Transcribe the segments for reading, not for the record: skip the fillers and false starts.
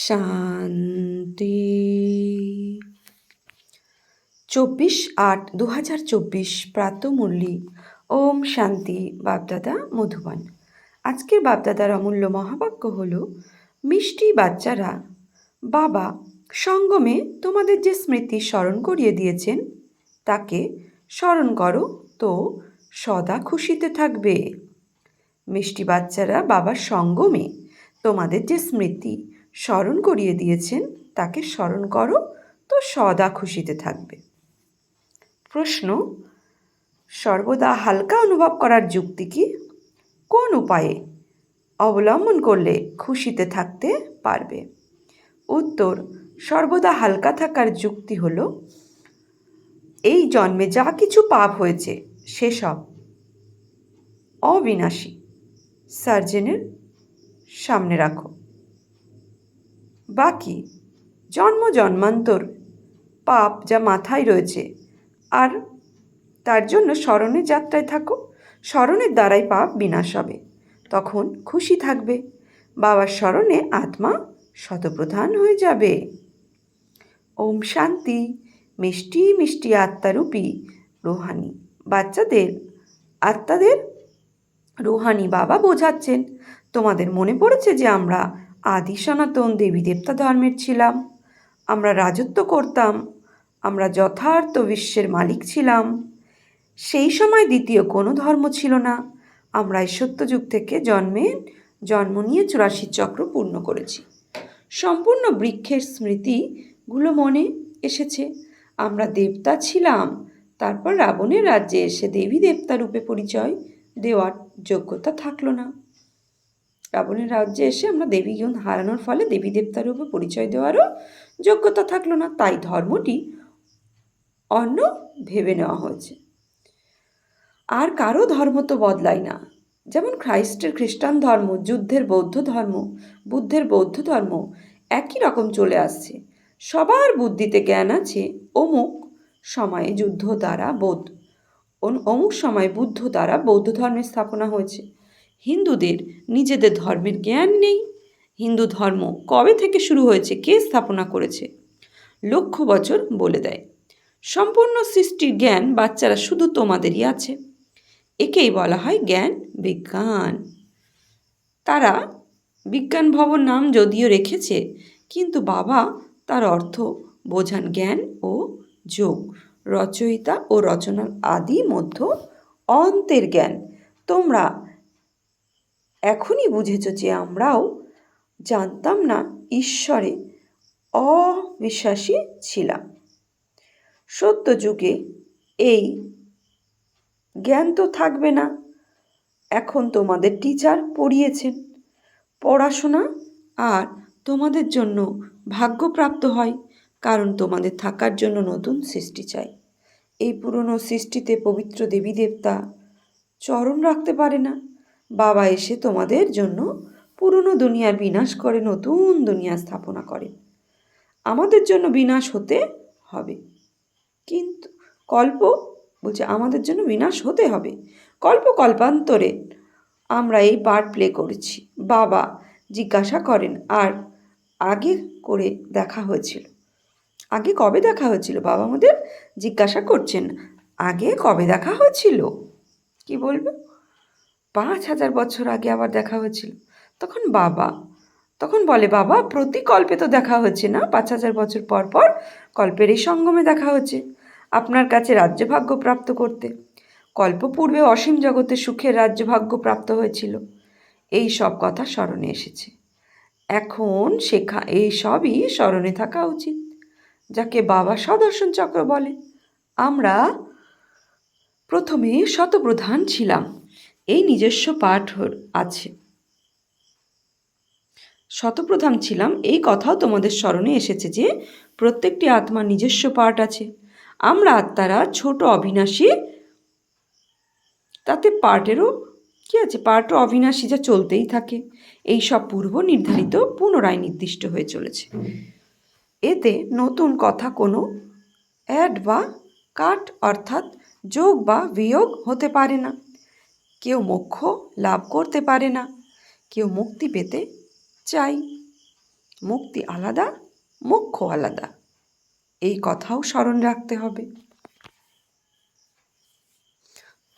শান্তি। 24/8/2024 প্রাতঃমুরলি। ওম শান্তি। বাপদাদা মধুবন। আজকের বাপদাদার অমূল্য মহাবাক্য হল, মিষ্টি বাচ্চারা, বাবা সঙ্গমে তোমাদের যে স্মৃতি স্মরণ করিয়ে দিয়েছেন তাকে স্মরণ করো তো সদা খুশিতে থাকবে। মিষ্টি বাচ্চারা বাবার সঙ্গমে তোমাদের যে স্মৃতি স্মরণ করিয়ে দিয়েছেন তাকে স্মরণ করো তো সদা খুশিতে থাকবে। প্রশ্ন: সর্বদা হালকা অনুভব করার যুক্তি কি? কোন উপায়ে অবলম্বন করলে খুশিতে থাকতে পারবে? উত্তর: সর্বদা হালকা থাকার যুক্তি হলো, এই জন্মে যা কিছু পাপ হয়েছে সেসব অবিনাশী সার্জেনের সামনে রাখো। বাকি জন্ম জন্মান্তর পাপ যা মাথায় রয়েছে আর তার জন্য স্মরণের যাত্রায় থাকো। স্মরণের দ্বারাই পাপ বিনাশ হবে, তখন খুশি থাকবে। বাবার স্মরণে আত্মা শতপ্রধান হয়ে যাবে। ওম শান্তি। মিষ্টি মিষ্টি আত্মারূপী রুহানি বাচ্চাদের আত্মাদের রুহানি বাবা বোঝাচ্ছেন, তোমাদের মনে পড়েছে যে আমরা আদি সনাতন দেবী দেবতা ধর্মের ছিলাম, আমরা রাজত্ব করতাম, আমরা যথার্থ বিশ্বের মালিক ছিলাম। সেই সময় দ্বিতীয় কোনো ধর্ম ছিল না। আমরা এই সত্যযুগ থেকে জন্ম নিয়ে 84 চক্র পূর্ণ করেছি। সম্পূর্ণ বৃক্ষের স্মৃতিগুলো মনে এসেছে। আমরা দেবতা ছিলাম, তারপর রাবণের রাজ্যে এসে দেবী দেবতা রূপে পরিচয় দেওয়ার যোগ্যতা থাকলো না। রাবণের রাজ্যে এসে আমরা দেবীগুণ হারানোর ফলে দেবী দেবতা রূপে পরিচয় দেওয়ারও যোগ্যতা থাকলো না, তাই ধর্মটি অন্য ভেবে নেওয়া হয়েছে। আর কারো ধর্ম তো বদলায় না। যেমন খ্রাইস্টের খ্রিস্টান ধর্ম, যুদ্ধের বৌদ্ধ ধর্ম, বুদ্ধের বৌদ্ধ ধর্ম একই রকম চলে আসছে। সবার বুদ্ধিতে জ্ঞান আছে অমুক সময়ে অমুক সময় বুদ্ধ দ্বারা বৌদ্ধ ধর্মের স্থাপনা হয়েছে। হিন্দুদের নিজেদের ধর্মের জ্ঞান নেই। হিন্দু ধর্ম কবে থেকে শুরু হয়েছে, কে স্থাপনা করেছে, লক্ষ বছর বলে দেয়। সম্পূর্ণ সৃষ্টির জ্ঞান বাচ্চারা শুধু তোমাদেরই আছে। একেই বলা হয় জ্ঞান বিজ্ঞান। তারা বিজ্ঞান ভবন নাম যদিও রেখেছে, কিন্তু বাবা তার অর্থ বোঝান জ্ঞান ও যোগ, রচয়িতা ও রচনার আদি মধ্য অন্তের জ্ঞান। তোমরা এখনই বুঝেছ যে আমরাও জানতাম না, ঈশ্বরে অবিশ্বাসী ছিলাম। সত্য যুগে এই জ্ঞান তো থাকবে না। এখন তোমাদের টিচার পড়িয়েছেন, পড়াশোনা আর তোমাদের জন্য ভাগ্যপ্রাপ্ত হয়, কারণ তোমাদের থাকার জন্য নতুন সৃষ্টি চাই। এই পুরনো সৃষ্টিতে পবিত্র দেবী দেবতা চরণ রাখতে পারে না। বাবা এসে তোমাদের জন্য পুরনো দুনিয়ার বিনাশ করে নতুন দুনিয়া স্থাপনা করেন। আমাদের জন্য বিনাশ হতে হবে, কিন্তু আমাদের জন্য বিনাশ হতে হবে। কল্পান্তরে আমরা এই পার্ট প্লে করেছি। বাবা জিজ্ঞাসা করেন, আর আগে করে দেখা হয়েছিল, আগে কবে দেখা হয়েছিল? বাবা আমাদের জিজ্ঞাসা করছেন, আগে কবে দেখা হয়েছিল? কি বলবে? 5000 বছর আগে আবার দেখা হয়েছিল। তখন বলে বাবা, প্রতি কল্পে তো দেখা হচ্ছে না, 5000 বছর পর পর কল্পের এই সঙ্গমে দেখা হচ্ছে আপনার কাছে রাজ্যভাগ্য প্রাপ্ত করতে। কল্পপূর্বে অসীম জগতে সুখের রাজ্যভাগ্য প্রাপ্ত হয়েছিল। এই সব কথা স্মরণে এসেছে। এখন এই সবই স্মরণে থাকা উচিত, যাকে বাবা সদর্শন চক্র বলে। আমরা প্রথমে শতপ্রধান ছিলাম, এই নিজস্ব পাঠ আছে। শতপ্রধান ছিলাম এই কথাও তোমাদের স্মরণে এসেছে যে প্রত্যেকটি আত্মার নিজস্ব পাঠ আছে। আমরা আত্মারা ছোট অবিনাশী, তাতে পার্টও অবিনাশী, যা চলতেই থাকে। এই সব পূর্ব নির্ধারিত পুনরায় নির্দিষ্ট হয়ে চলেছে। এতে নতুন কথা কোনো অ্যাড বা কাট অর্থাৎ যোগ বা বিয়োগ হতে পারে না। কেউ মোক্ষ লাভ করতে পারে না, কেউ মুক্তি পেতে চাই। মুক্তি আলাদা, মোক্ষ আলাদা, এই কথাও স্মরণ রাখতে হবে।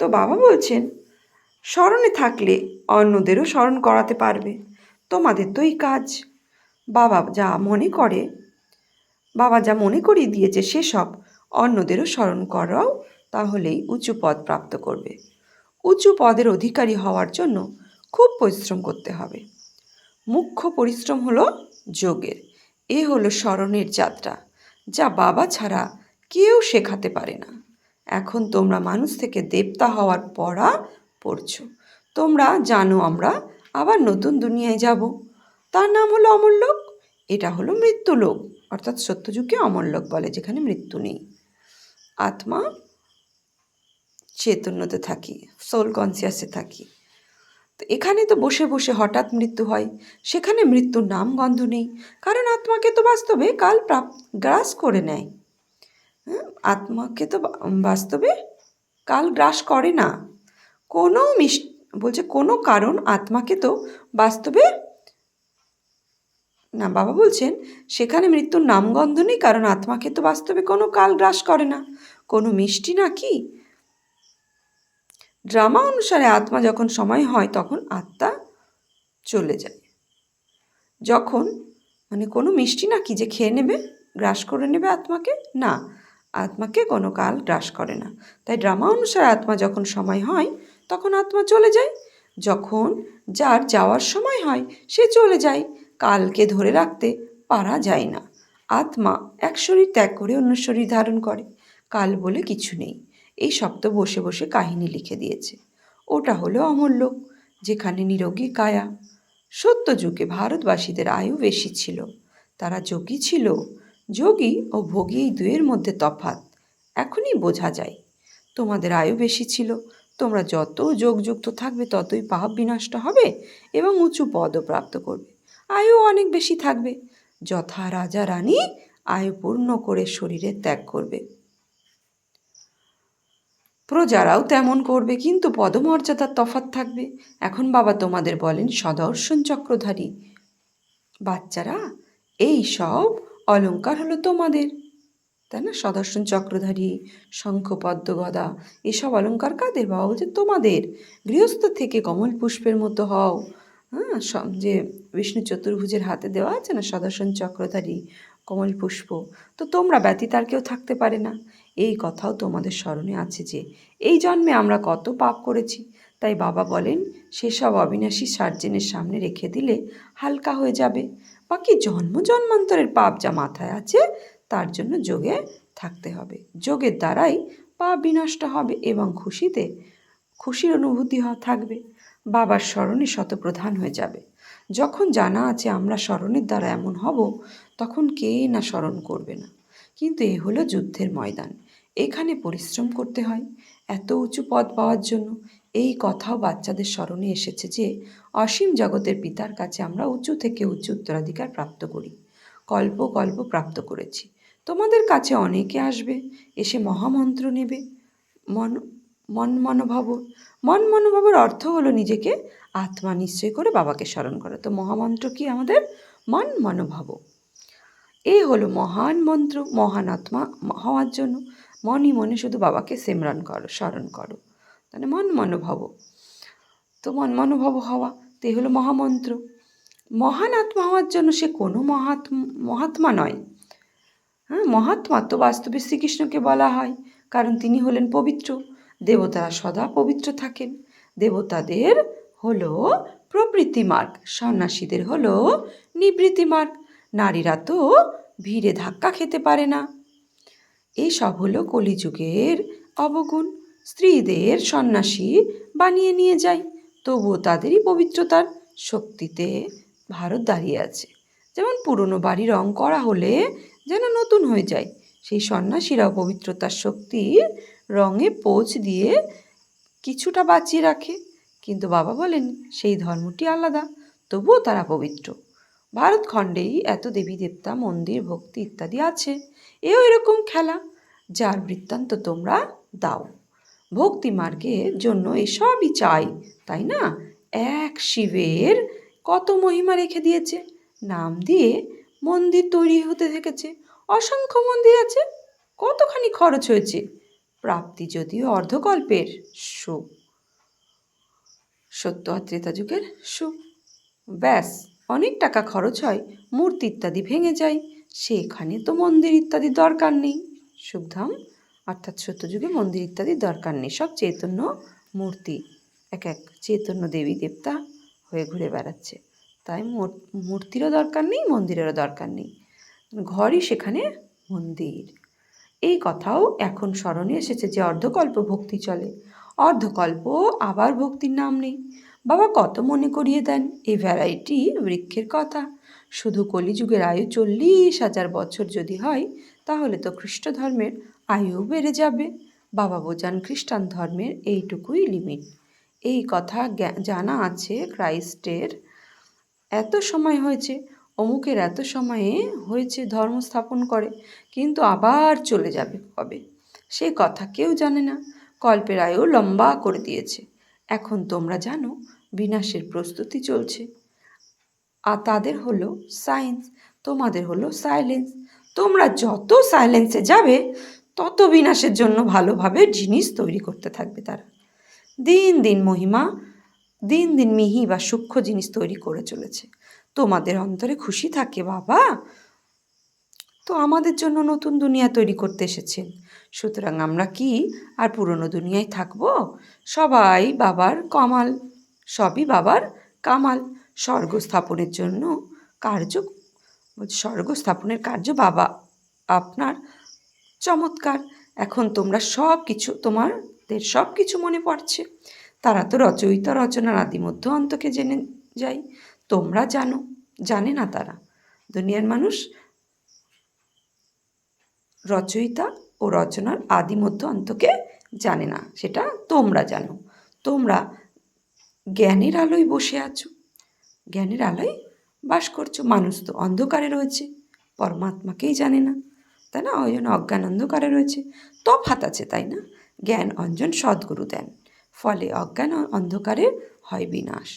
তো বাবা বলছেন, স্মরণে থাকলে অন্যদেরও স্মরণ করাতে পারবে। তোমাদের তো এই কাজ। বাবা যা মনে করে, বাবা যা মনে করিয়ে দিয়েছে সেসব অন্যদেরও স্মরণ করাও, তাহলেই উঁচু পদ প্রাপ্ত করবে। উঁচু পদের অধিকারী হওয়ার জন্য খুব পরিশ্রম করতে হবে। মুখ্য পরিশ্রম হলো যোগের। এ হলো স্মরণের যাত্রা, যা বাবা ছাড়া কেউ শেখাতে পারে না। এখন তোমরা মানুষ থেকে দেবতা হওয়ার পড়া পড়ছো। তোমরা জানো আমরা আবার নতুন দুনিয়ায় যাব, তার নাম হলো অমরলোক। এটা হলো মৃত্যুলোক, অর্থাৎ সত্যযুগকে অমরলোক বলে, যেখানে মৃত্যু নেই। আত্মা চৈতন্যতে থাকি, সোল কনসিয়াসে থাকি। তো এখানে তো বসে বসে হঠাৎ মৃত্যু হয়, সেখানে মৃত্যুর নাম গন্ধ নেই, কারণ আত্মাকে তো বাস্তবে কাল গ্রাস করে নেয়। আত্মাকে তো বাস্তবে কাল গ্রাস করে না। কোনো বলছে কোনো কারণ আত্মাকে তো বাস্তবে না। বাবা বলছেন সেখানে মৃত্যুর নামগন্ধ নেই, কারণ আত্মাকে তো বাস্তবে কোনো কাল গ্রাস করে না। কোনো মিষ্টি নাকি? ড্রামা অনুসারে আত্মা যখন সময় হয় তখন আত্মা চলে যায়। যখন কোনো মিষ্টি নাকি যে খেয়ে নেবে, গ্রাস করে নেবে আত্মাকে? না, আত্মাকে কোনো কাল গ্রাস করে না। তাই ড্রামা অনুসারে আত্মা যখন সময় হয় তখন আত্মা চলে যায়। যখন যার যাওয়ার সময় হয় সে চলে যায়। কালকে ধরে রাখতে পারা যায় না। আত্মা এক শরীর ত্যাগ করে অন্য শরীর ধারণ করে। কাল বলে কিছু নেই। এই শব্দ বসে বসে কাহিনী লিখে দিয়েছে। ওটা হলো অমরলোক, যেখানে নিরোগী কায়া। সত্যযুগে ভারতবাসীদের আয়ু বেশি ছিল, তারা যোগী ছিল। যোগী ও ভোগী এই দুয়ের মধ্যে তফাৎ এখনই বোঝা যায়। তোমাদের আয়ু বেশি ছিল, তোমরা যত যোগযুক্ত থাকবে ততই পাপ বিনষ্ট হবে এবং উঁচু পদও প্রাপ্ত করবে। আয়ু অনেক বেশি থাকবে। যথা রাজা রানী আয়ু পূর্ণ করে শরীরে ত্যাগ করবে, প্রজারাও তেমন করবে, কিন্তু পদমর্যাদার তফাৎ থাকবে। এখন বাবা তোমাদের বলেন সদর্শন চক্রধারী বাচ্চারা, এই সব অলংকার হলো তোমাদের, তাই না? সদর্শন চক্রধারী, শঙ্খ পদ্ম গদা, এসব অলংকার কাদের? বাবা বলছে তোমাদের। গৃহস্থ থেকে কমল পুষ্পের মতো হও। হ্যাঁ, যে বিষ্ণু চতুর্ভুজের হাতে দেওয়া আছে না সদর্শন চক্রধারী কমল পুষ্প, তো তোমরা ব্যতীত আর কেউ থাকতে পারে না। এই কথাও তোমাদের স্মরণে আছে যে এই জন্মে আমরা কত পাপ করেছি। তাই বাবা বলেন সেসব অবিনাশী সার্জেনের সামনে রেখে দিলে হালকা হয়ে যাবে। বাকি জন্ম জন্মান্তরের পাপ যা মাথায় আছে তার জন্য যোগে থাকতে হবে। যোগের দ্বারাই পাপ বিনষ্ট হবে এবং খুশির অনুভূতি থাকবে। বাবার স্মরণে শতপ্রধান হয়ে যাবে। যখন জানা আছে আমরা স্মরণের দ্বারা এমন হব, তখন কে না স্মরণ করবে না। কিন্তু এ হলো যুদ্ধের ময়দান, এখানে পরিশ্রম করতে হয় এত উঁচু পদ পাওয়ার জন্য। এই কথাও বাচ্চাদের স্মরণে এসেছে যে অসীম জগতের পিতার কাছে আমরা উঁচু থেকে উচ্চ উত্তরাধিকার প্রাপ্ত করি, কল্প কল্প প্রাপ্ত করেছি। তোমাদের কাছে অনেকে আসবে, এসে মহামন্ত্র নেবে। মন মন মনোভাবের অর্থ হলো নিজেকে আত্মা নিশ্চয় করে বাবাকে স্মরণ করা। তো মহামন্ত্র কি? আমাদের মন মনোভাব। এই হলো মহান মন্ত্র। মহান আত্মা হওয়ার জন্য মনই মনে শুধু বাবাকে স্মরণ করো, স্মরণ করো, তাহলে মন মনোভাব। তো মন মনোভাব হওয়া তো এই হলো মহামন্ত্র। মহান আত্মা হওয়ার জন্য সে কোনো মহাত্মা নয়। হ্যাঁ, মহাত্মা তো বাস্তবে শ্রীকৃষ্ণকে বলা হয়, কারণ তিনি হলেন পবিত্র। দেবতারা সদা পবিত্র থাকেন। দেবতাদের হলো প্রবৃত্তি মার্গ, সন্ন্যাসীদের হলো নিবৃত্তি মার্গ। নারীরা তো ভিড়ে ধাক্কা খেতে পারে না। এই সব হলো কলিযুগের অবগুণ। স্ত্রীদের সন্ন্যাসী বানিয়ে নিয়ে যায়, তবুও তাদেরই পবিত্রতার শক্তিতে ভারত দাঁড়িয়ে আছে। যেমন পুরনো বাড়ি রং করা হলে যেন নতুন হয়ে যায়, সেই সন্ন্যাসীরাও পবিত্রতার শক্তির রঙে পোঁছ দিয়ে কিছুটা বাঁচিয়ে রাখে। কিন্তু বাবা বলেন সেই ধর্মটি আলাদা, তবুও তারা পবিত্র। ভারতখণ্ডেই এত দেবী দেবতা, মন্দির, ভক্তি ইত্যাদি আছে। এও এরকম খেলা, যার বৃত্তান্ত তোমরা দাও। ভক্তি মার্গের জন্য এসবই চাই, তাই না? এক শিবের কত মহিমা রেখে দিয়েছে। নাম দিয়ে মন্দির তৈরি হতে থেকেছে। অসংখ্য মন্দির আছে। কতখানি খরচ হয়েছে। প্রাপ্তি যদিও অর্ধকল্পের সুখ, সত্য আর ত্রেতা যুগের সুখ। ব্যাস, অনেক টাকা খরচ হয়, মূর্তি ইত্যাদি ভেঙে যায়, সেখানে তো মন্দির ইত্যাদির দরকার নেই। সুখধাম অর্থাৎ সত্যযুগে মন্দির ইত্যাদির দরকার নেই, সব চৈতন্য মূর্তি এক এক চৈতন্য দেবী দেবতা হয়ে ঘুরে বেড়াচ্ছে, তাই মূর্তিরও দরকার নেই, মন্দিরেরও দরকার নেই, ঘরই সেখানে মন্দির। এই কথাও এখন স্মরণে এসেছে যে অর্ধকল্প ভক্তি চলে, অর্ধকল্প আবার ভক্তির নাম নেই। বাবা কত মনে করিয়ে দেন এই ভ্যারাইটি বৃক্ষের কথা। শুধু কলিযুগের আয়ু 40,000 বছর যদি হয়, তাহলে তো খ্রিস্ট ধর্মের আয়ু বেড়ে যাবে। বাবা বোঝান খ্রিস্টান ধর্মের এইটুকুই লিমিট। এই কথা জানা আছে, ক্রাইস্টের এত সময় হয়েছে, অমুকের এত সময়ে হয়েছে ধর্ম স্থাপন করে, কিন্তু আবার চলে যাবে কবে, সে কথা কেউ জানে না। কল্পের আয়ু লম্বা করে দিয়েছে। এখন তোমরা জানো বিনাশের প্রস্তুতি চলছে, আর তাদের হলো সায়েন্স, তোমাদের হলো সাইলেন্স। তোমরা যত সাইলেন্সে যাবে, তত বিনাশের জন্য ভালোভাবে জিনিস তৈরি করতে থাকবে তারা। দিন দিন মহিমা, দিন দিন মিহি বা সূক্ষ্ম জিনিস তৈরি করে চলেছে। তোমাদের অন্তরে খুশি থাকে বাবা তো আমাদের জন্য নতুন দুনিয়া তৈরি করতে এসেছেন। সুতরাং আমরা কি আর পুরনো দুনিয়ায় থাকবো? সবাই বাবার কামাল, সবই বাবার কামাল। স্বর্গ স্থাপনের জন্য কার্য, স্বর্গ স্থাপনের কার্য বাবা আপনার চমৎকার। এখন তোমরা সব কিছু, তোমাদের সব কিছু মনে পড়ছে। তারা তো রচয়িতা রচনার আদি মধ্য অন্তকে জেনে যায়, তোমরা জানো, জানে না তারা। দুনিয়ার মানুষ রচয়িতা ও রচনার আদি মধ্য অন্তকে জানে না, সেটা তোমরা জানো। তোমরা জ্ঞানের আলোয় বসে আছো, জ্ঞানের আলোয় বাস করছো। মানুষ তো অন্ধকারে রয়েছে, পরমাত্মাকেই জানে না, তাই না? ওই জন্য অজ্ঞান অন্ধকারে রয়েছে। তফাৎ আছে, তাই না? জ্ঞান অঞ্জন সদ্গুরু দেন, ফলে অজ্ঞান অন্ধকারের হয় বিনাশ।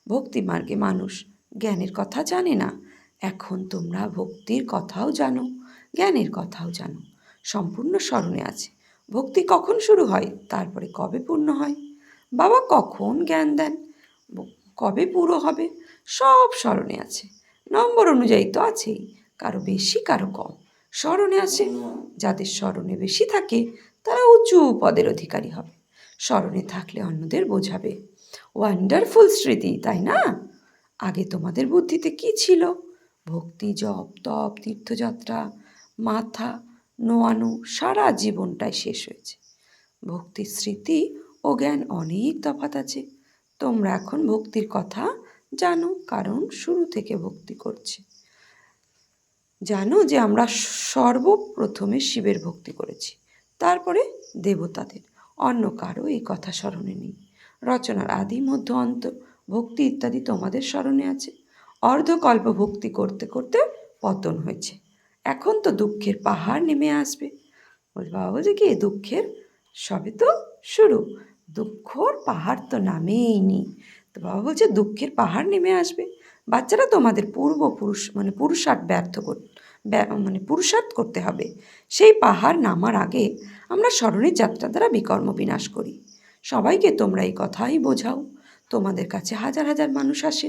ভক্তি মার্গে মানুষ জ্ঞানের কথা জানে না। এখন তোমরা ভক্তির কথাও জানো, জ্ঞানের কথাও জানো, সম্পূর্ণ স্মরণে আছে। ভক্তি কখন শুরু হয়, তারপরে কবে পূর্ণ হয়, বাবা কখন জ্ঞান দেন, কবে পুরো হবে, সব স্মরণে আছে। নম্বর অনুযায়ী তো আছেই, কারো বেশি কারো কম স্মরণে আছে। যাদের স্মরণে বেশি থাকে তারা উঁচু পদের অধিকারী হবে, স্মরণে থাকলে অন্যদের বোঝাবে। ওয়ান্ডারফুল স্মৃতি, তাই না? আগে তোমাদের বুদ্ধিতে কি ছিল? ভক্তি, জপ, তপ, তীর্থযাত্রা, মাথা নোয়ানো, সারা জীবনটাই শেষ হয়েছে। ভক্তির স্মৃতি ও জ্ঞান অনেক তফাৎ আছে। তোমরা এখন ভক্তির কথা জানো, কারণ শুরু থেকে ভক্তি করছে। জানো যে আমরা সর্বপ্রথমে শিবের ভক্তি করেছি, তারপরে দেবতাদের। অন্য কারো এই কথা স্মরণে নেই। রচনার আদি মধ্য অন্ত ভক্তি ইত্যাদি তোমাদের স্মরণে আছে। অর্ধকল্প ভক্তি করতে করতে পতন হয়েছে। এখন তো দুঃখের পাহাড় নেমে আসবে। বাবা বলছে কি, দুঃখের সবে তো শুরু, দুঃখর পাহাড় তো নামেইনি। তো বাবা বলছে দুঃখের পাহাড় নেমে আসবে। বাচ্চারা তোমাদের পুরুষার্থ করতে হবে। সেই পাহাড় নামার আগে আমরা স্মরণের যাত্রা দ্বারা বিকর্ম বিনাশ করি। সবাইকে তোমরা এই কথাই বোঝাও। তোমাদের কাছে হাজার হাজার মানুষ আসে,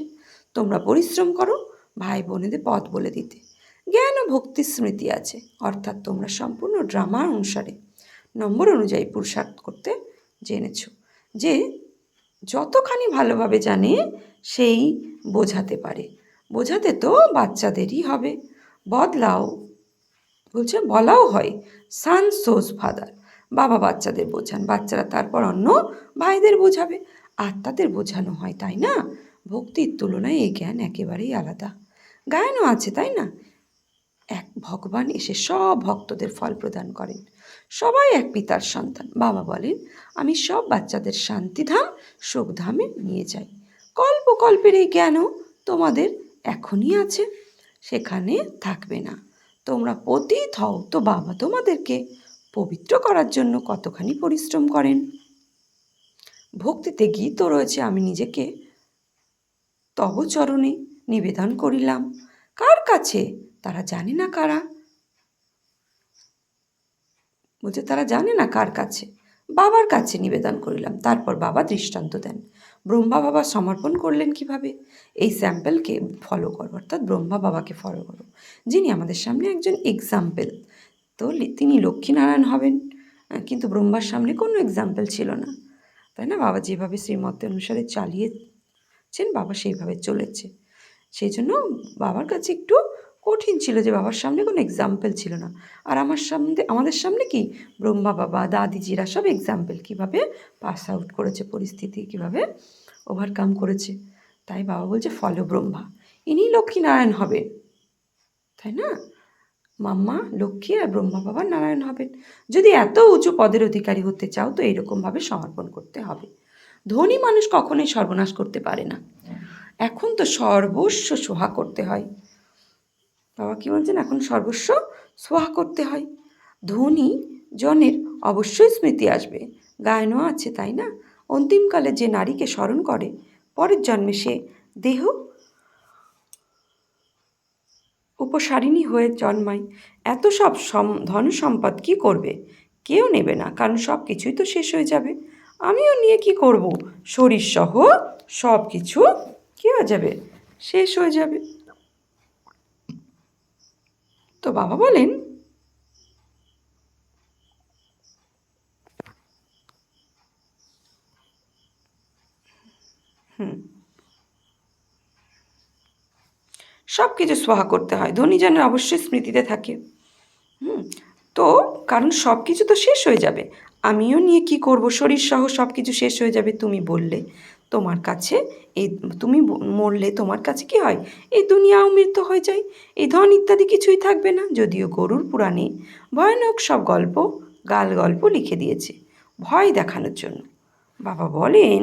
তোমরা পরিশ্রম করো ভাই বোনেদের পথ বলে দিতে। জ্ঞান ও ভক্তির স্মৃতি আছে, অর্থাৎ তোমরা সম্পূর্ণ ড্রামা অনুসারে নম্বর অনুযায়ী পুরুষার্থ করতে জেনেছ। যে যতখানি ভালোভাবে জানে সেই বোঝাতে পারে। বোঝাতে তো বাচ্চাদেরই হবে। বদলাও বলছে, বলাও হয় সান সোজ ফাদার, বাবা বাচ্চাদের বোঝান, বাচ্চারা তারপর অন্য ভাইদের বোঝাবে, আত্মাদের বোঝানো হয়, তাই না? ভক্তির তুলনায় এই জ্ঞান একেবারেই আলাদা। গায়নও আছে, তাই না? এক ভগবান এসে সব ভক্তদের ফল প্রদান করেন। সবাই এক পিতার সন্তান। বাবা বলেন, আমি সব বাচ্চাদের শান্তিধাম সুখধামে নিয়ে যাই। কল্পের এই জ্ঞানও তোমাদের এখনই আছে, সেখানে থাকবে না। তোমরা পতিত হও তো বাবা তোমাদেরকে পবিত্র করার জন্য কতখানি পরিশ্রম করেন। ভক্তিতে গীতও রয়েছে, আমি নিজেকে তব চরণে নিবেদন করিলাম। কার কাছে? তারা জানে না কারা। বলছে তারা জানে না কার কাছে। বাবার কাছে নিবেদন করিলাম। তারপর বাবা দৃষ্টান্ত দেন। ব্রহ্মা বাবা সমর্পণ করলেন কিভাবে? এই স্যাম্পলকে ফলো করো, অর্থাৎ ব্রহ্মা বাবাকে ফলো করো, যিনি আমাদের সামনে একজন এক্সাম্পল। তো তিনি লক্ষ্মীনারায়ণ হবেন, কিন্তু ব্রহ্মার সামনে কোনো এক্সাম্পল ছিল না, তাই না? বাবা যেভাবে শ্রীমত অনুসারে চালিয়েছেন, বাবা সেইভাবে চলেছে। সেই জন্য বাবার কাছে একটু কঠিন ছিল যে বাবার সামনে কোনো এক্সাম্পল ছিল না। আর আমাদের সামনে কি ব্রহ্মা বাবা, দাদিজিরা সব এক্সাম্পল, কীভাবে পাস আউট করেছে পরিস্থিতি, কীভাবে ওভারকাম করেছে। তাই বাবা বলছে ফলো ব্রহ্মা, ইনি লক্ষ্মীনারায়ণ হবেন, তাই না? মাম্মা লক্ষ্মী আর ব্রহ্মা বাবা নারায়ণ হবেন। যদি এত উঁচু পদের অধিকারী হতে চাও তো এইরকমভাবে সমর্পণ করতে হবে। ধনী মানুষ কখনোই সর্বনাশ করতে পারে না। এখন তো সর্বস্ব সোহা করতে হয়। বাবা কি বলছেন? এখন সর্বস্ব সোহা করতে হয়। ধনী জনের অবশ্যই স্মৃতি আসবে, গায়নও আছে, তাই না? অন্তিমকালে যে নারীকে স্মরণ করে, পরের জন্মে সে দেহ উপসারিণী হয়ে জন্মায়। এত সব ধন সম্পদ কী করবে? কেউ নেবে না, কারণ সব কিছুই তো শেষ হয়ে যাবে। আমিও নিয়ে কি করব? শরীর সহ সব কিছু কী হয়ে যাবে? শেষ হয়ে যাবে। তো বাবা বলেন সব কিছু সোহা করতে হয়, ধনীজনের অবশ্যই স্মৃতিতে থাকে। তো কারণ সব কিছু তো শেষ হয়ে যাবে, আমিও নিয়ে কি করব? শরীর সহ সব কিছু শেষ হয়ে যাবে। তুমি বললে তোমার কাছে এই, তুমি মরলে তোমার কাছে কি হয়? এই দুনিয়াও মৃত্যু হয়ে যায়, এই ধন ইত্যাদি কিছুই থাকবে না। যদিও গরুর পুরাণে ভয়ানক সব গল্প লিখে দিয়েছে ভয় দেখানোর জন্য। বাবা বলেন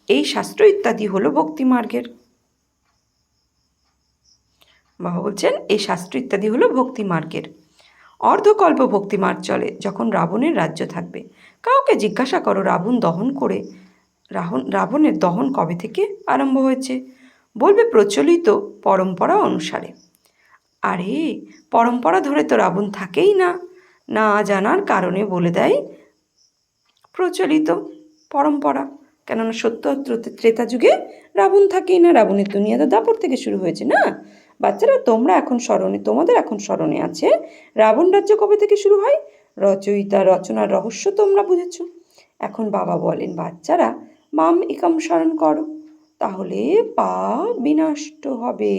এই শাস্ত্র ইত্যাদি হলো ভক্তিমার্গের। বাবা বলছেন এই শাস্ত্র ইত্যাদি হলো ভক্তিমার্গের। অর্ধকল্প ভক্তিমার্গ চলে যখন রাবণের রাজ্য থাকবে। কাউকে জিজ্ঞাসা করো রাবণের দহন কবে থেকে আরম্ভ হয়েছে, বলবে প্রচলিত পরম্পরা অনুসারে। আরে পরম্পরা ধরে তো রাবণ থাকেই না, না জানার কারণে বলে দেয় প্রচলিত পরম্পরা। কেননা সত্য ত্রেতা যুগে রাবণ থাকেই না, রাবণের দুনিয়া তো দাপর থেকে শুরু হয়েছে না। বাচ্চারা তোমাদের এখন স্মরণে আছে রাবণ রাজ্য কবে থেকে শুরু হয়, রচনার রহস্য তোমরা বুঝেছ। এখন বাবা বলেন বাচ্চারা মাম একাম স্মরণ করো, তাহলে পাপ বিনষ্ট হবে।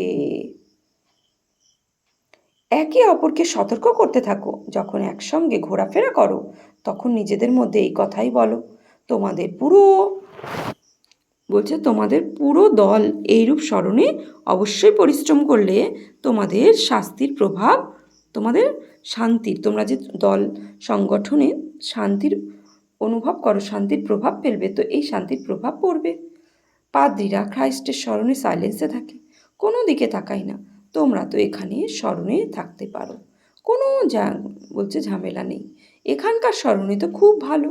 একে অপরকে সতর্ক করতে থাকো। যখন একসঙ্গে ঘোরাফেরা করো তখন নিজেদের মধ্যে এই কথাই বলো, তোমাদের পুরো দল এইরূপ স্মরণে অবশ্যই পরিশ্রম করলে তোমাদের তোমরা যে দল সংগঠনে শান্তির অনুভব করো, শান্তির প্রভাব ফেলবে, তো এই শান্তির প্রভাব পড়বে। পাদ্রীরা খ্রাইস্টের স্মরণে সাইলেন্সে থাকে, কোনো দিকে তাকাই না। তোমরা তো এখানে স্মরণে থাকতে পারো, কোনো ঝামেলা নেই। এখানকার স্মরণে তো খুব ভালো।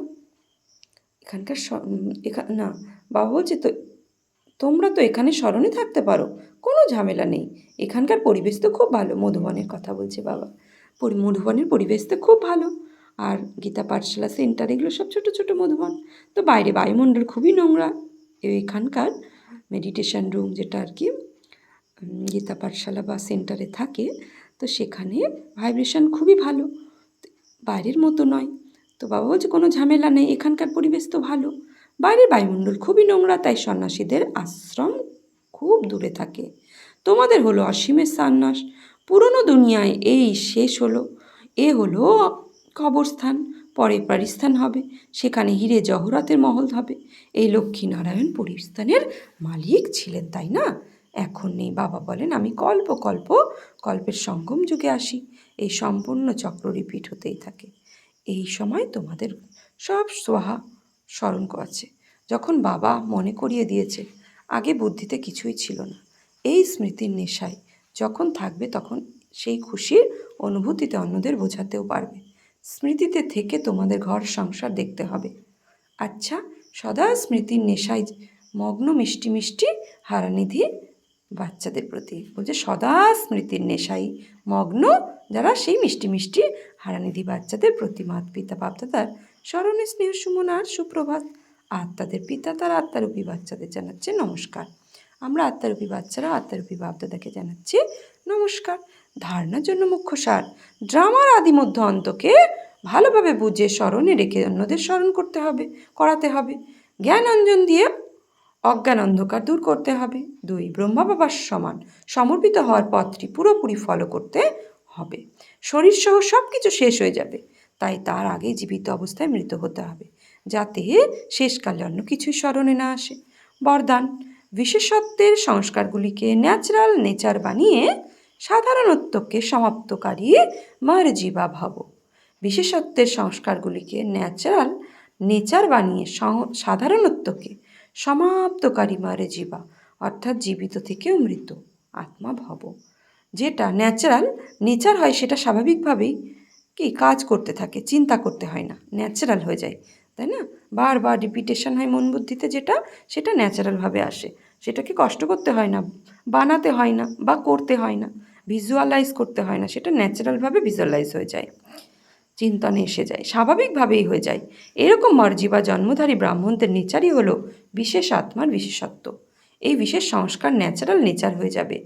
না, বাবা বলছে তো তোমরা তো এখানে স্মরণে থাকতে পারো, কোনো ঝামেলা নেই। এখানকার পরিবেশ তো খুব ভালো। মধুবনের কথা বলছে বাবা। মধুবনের পরিবেশ তো খুব ভালো। আর গীতা পাঠশালা সেন্টার এগুলো সব ছোটো ছোটো মধুবন। তো বাইরে বায়ুমণ্ডল খুবই নোংরা। এখানকার মেডিটেশন রুম যেটা আর কি গীতা পাঠশালা বা সেন্টারে থাকে, তো সেখানে ভাইব্রেশন খুবই ভালো, বাইরের মতো নয়। তো বাবা বলছে কোনো ঝামেলা নেই, এখানকার পরিবেশ তো ভালো। বাইরের বায়ুমণ্ডল খুবই নোংরা, তাই সন্ন্যাসীদের আশ্রম খুব দূরে থাকে। তোমাদের হলো অসীমের সন্ন্যাস। পুরনো দুনিয়ায় এই শেষ হলো, এ হলো কবরস্থান, পরে পারিস্থান হবে, সেখানে হিরে জহরাতের মহল হবে। এই লক্ষ্মীনারায়ণ পরিস্থানের মালিক ছিলেন, তাই না? এখন নেই। বাবা বলেন আমি কল্পের সঙ্গম যুগে আসি, এই সম্পূর্ণ চক্র রিপিট হতেই থাকে। এই সময় তোমাদের সব সোহা স্মরণ আছে। যখন বাবা মনে করিয়ে দিয়েছে, আগে বুদ্ধিতে কিছুই ছিল না, এই স্মৃতির নেশায় যখন থাকবে তখন সেই খুশির অনুভূতিতে অন্যদের বোঝাতেও পারবে। স্মৃতিতে থেকে তোমাদের ঘর সংসার দেখতে হবে। আচ্ছা, সদা স্মৃতির নেশায় মগ্ন মিষ্টি মিষ্টি হারানিধি বাচ্চাদের প্রতি বলছে সদা স্মৃতির নেশায় মগ্ন যারা সেই মিষ্টি মিষ্টি হারানিধি বাচ্চাদের প্রতি মাত পিতা বাপদাদার স্মরণে স্নেহ সুমন আর সুপ্রভাত। আত্মাদের পিতা তার আত্মারূপী বাচ্চাদের জানাচ্ছে নমস্কার। আমরা আত্মারূপী বাচ্চারা আত্মারূপী বাপদাদাকে জানাচ্ছি নমস্কার। ধারণার জন্য মুখ্য সার, ড্রামার আদি মধ্য অন্তকে ভালোভাবে বুঝে স্মরণে রেখে অন্যদের স্মরণ করাতে হবে। জ্ঞান অঞ্জন দিয়ে অজ্ঞান অন্ধকার দূর করতে হবে। 2 ব্রহ্মা বাবার সমান সমর্পিত হওয়ার পথটি পুরোপুরি ফলো করতে হবে। শরীর সহ সব কিছু শেষ হয়ে যাবে, তাই তার আগে জীবিত অবস্থায় মৃত হতে হবে, যাতে শেষকালে অন্য কিছুই স্মরণে না আসে। বরদান, বিশেষত্বের সংস্কারগুলিকে ন্যাচারাল নেচার বানিয়ে সাধারণত্বকে সমাপ্তকারী মার্জিবা ভাব। বিশেষত্বের সংস্কারগুলিকে ন্যাচারাল নেচার বানিয়ে সাধারণত্বকে সমাপ্তকারী মারে জীবা, অর্থাৎ জীবিত থেকেও মৃত আত্মা ভব। যেটা ন্যাচারাল নেচার হয় সেটা স্বাভাবিকভাবেই কি কাজ করতে থাকে, চিন্তা করতে হয় না, ন্যাচারাল হয়ে যায়, তাই না? বারবার রিপিটেশন হয় মন বুদ্ধিতে, যেটা সেটা ন্যাচারালভাবে আসে, সেটাকে কষ্ট করতে হয় না, বানাতে হয় না বা করতে হয় না, ভিজুয়ালাইজ করতে হয় না, সেটা ন্যাচারালভাবে ভিজুয়ালাইজ হয়ে যায়, চিন্তনে এসে যায়, স্বাভাবিকভাবেই হয়ে যায়। এরকম মর্জি বা জন্মধারী ব্রাহ্মণদের নেচারই হলো বিশেষ আত্মার বিশেষত্ব। এই বিশেষ সংস্কার ন্যাচারাল নেচার হয়ে যাবে,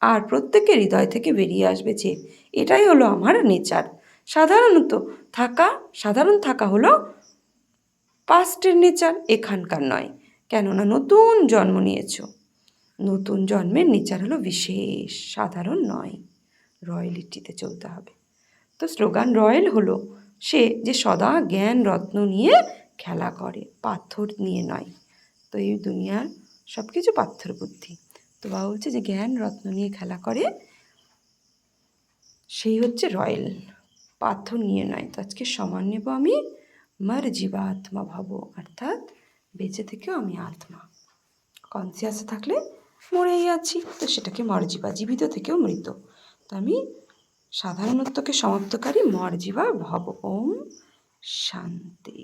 আর প্রত্যেকের হৃদয় থেকে বেরিয়ে আসবে যে এটাই হলো আমার নেচার। সাধারণ থাকা হলো পাস্টের নেচার, এখানকার নয়, কেননা নতুন জন্ম নিয়েছ। নতুন জন্মের নেচার হলো বিশেষ, সাধারণ নয়, রয়্যালিটিতে চলতে হবে। তো স্লোগান রয়্যাল হলো সে যে সদা জ্ঞান রত্ন নিয়ে খেলা করে, পাথর নিয়ে নয়। তো এই দুনিয়ার সব কিছু পাথর বুদ্ধি, তো বাবা বলছে যে জ্ঞান রত্ন নিয়ে খেলা করে সেই হচ্ছে রয়্যাল, পাথর নিয়ে নয়। তো আজকে সমান নেব আমি মার জীবা আত্মা ভাব, অর্থাৎ বেঁচে থেকেও আমি আত্মা, কনসিয়াসে থাকলে মরেই আছি, তো সেটাকে মরজীবা, জীবিত থেকেও মৃত, তো আমি সাধারণত্বকে সমাপ্তকারী মরজীবা ভব। ওম শান্তি।